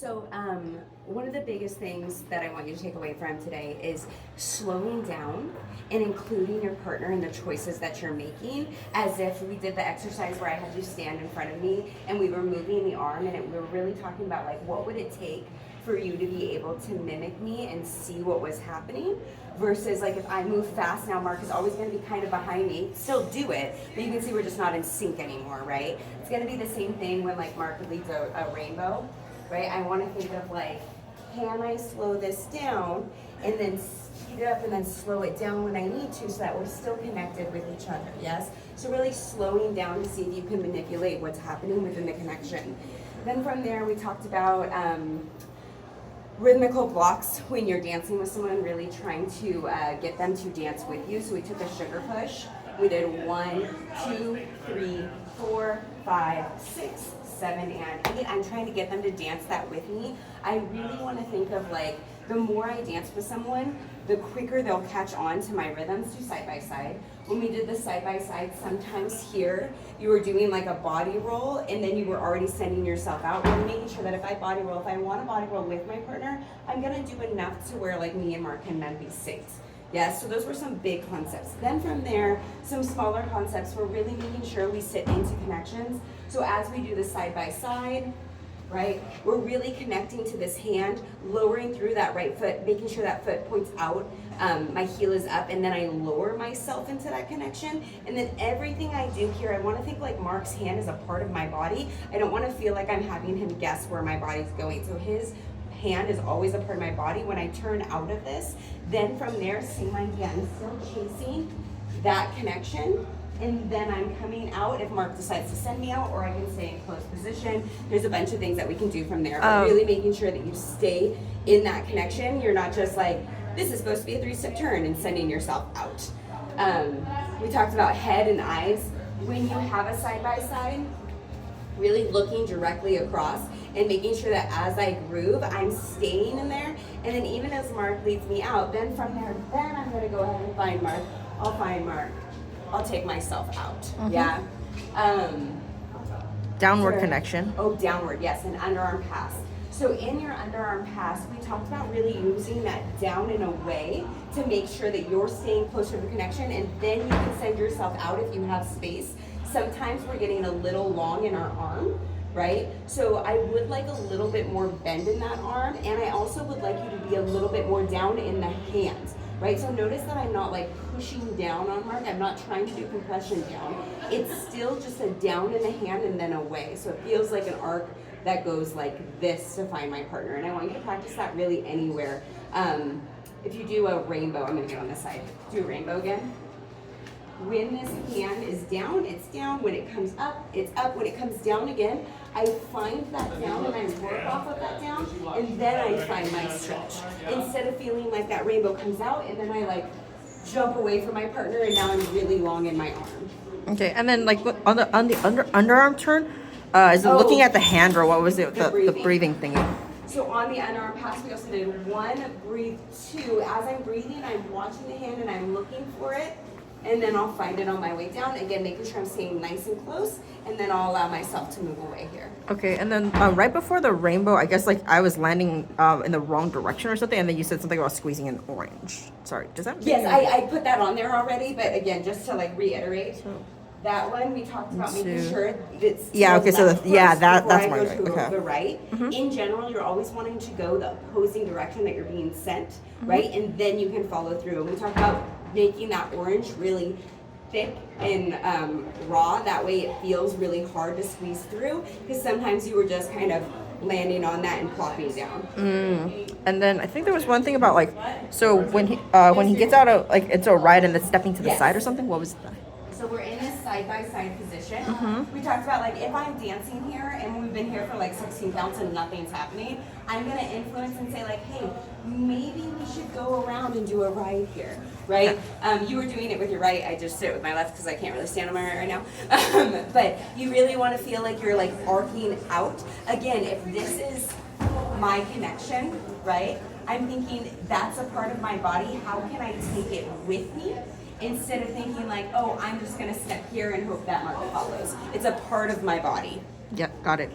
So, one of the biggest things that I want you to take away from today is slowing down and including your partner in the choices that you're making, as if we did the exercise where I had you stand in front of me and we were moving the arm, and we were really talking about like what would it take for you to be able to mimic me and see what was happening, versus like if I move fast now, Mark is always going to be kind of behind me. Still do it, but you can see we're just not in sync anymore, right? It's going to be the same thing when like Mark leads a rainbow, right? I want to think of like, can I slow this down and then speed it up and then slow it down when I need to, so that we're still connected with each other, yes? So really slowing down to see if you can manipulate what's happening within the connection. Then from there, we talked about rhythmical blocks when you're dancing with someone, really trying to get them to dance with you. So we took a sugar push. We did 1, 2, 3, 4, 5, 6, 7, and 8. I'm trying to get them to dance that with me. I really want to think of like, the more I dance with someone, the quicker they'll catch on to my rhythms. Do side by side. When we did the side by side, sometimes here you were doing like a body roll and then you were already sending yourself out. Really making sure that if I body roll, if I want to body roll with my partner, I'm gonna do enough to where like me and Mark can then be synced. Yes, so those were some big concepts. Then from there, some smaller concepts were really making sure we sit into connections. So as we do the side by side, right, we're really connecting to this hand, lowering through that right foot, making sure that foot points out, my heel is up, and then I lower myself into that connection. And then everything I do here, I want to think like Mark's hand is a part of my body. I don't want to feel like I'm having him guess where my body's going. So his hand is always a part of my body. When I turn out of this, then from there, same idea, I'm still chasing that connection. And then I'm coming out if Mark decides to send me out, or I can stay in closed position. There's a bunch of things that we can do from there, but really making sure that you stay in that connection. You're not just like, this is supposed to be a 3-step turn and sending yourself out. We talked about head and eyes. When you have a side-by-side, really looking directly across and making sure that as I groove, I'm staying in there. And then even as Mark leads me out, then from there, then I'm gonna go ahead and find Mark. I'll find Mark. I'll take myself out. Mm-hmm. Yeah. Downward connection. Oh, downward, yes, an underarm pass. So in your underarm pass, we talked about really using that down and away to make sure that you're staying closer to the connection, and then you can send yourself out if you have space. Sometimes we're getting a little long in our arm, right? So I would like a little bit more bend in that arm, and I also would like you to be a little bit more down in the hands. Right, so notice that I'm not like pushing down on Mark. I'm not trying to do compression down. It's still just a down in the hand and then away. So it feels like an arc that goes like this to find my partner. And I want you to practice that really anywhere. If you do a rainbow, I'm gonna get on this side. Do a rainbow again. When this hand is down, it's down. When it comes up, it's up. When it comes down again, I find that down and I work off of that down, and then I find my stretch. Instead of feeling like that rainbow comes out and then I like jump away from my partner and now I'm really long in my arm. Okay, and then like on the underarm turn, is it looking at the hand, or what was it? The breathing thingy. So on the underarm pass, we also did 1, breathe, 2. As I'm breathing, I'm watching the hand and I'm looking for it. And then I'll find it on my way down. Again, making sure I'm staying nice and close, and then I'll allow myself to move away here. Okay, and then right before the rainbow, I guess like I was landing in the wrong direction or something, and then you said something about squeezing an orange. Sorry, does that? Yes, I put that on there already, but again, just to like reiterate, that one we talked about making sure it's okay, so that's my right. Okay. The right. Mm-hmm. In general, you're always wanting to go the opposing direction that you're being sent, right? And then you can follow through. And we talked about making that orange really thick and raw. That way it feels really hard to squeeze through, because sometimes you were just kind of landing on that and plopping down. And then I think there was one thing about like, so when he gets out of like it's a right and then stepping to the side or something. What was that? So we're in this side-by-side position. We talked about like if I'm dancing here and we've been here for like 16 counts and nothing's happening, I'm gonna influence and say like, hey, maybe we should go around and do a right here, right? You were doing it with your right. I just sit with my left because I can't really stand on my right now. But you really want to feel like you're like arcing out. Again, if this is my connection, right? I'm thinking that's a part of my body. How can I take it with me? Instead of thinking like, oh, I'm just gonna step here and hope that Mark follows. It's a part of my body. Yeah, got it.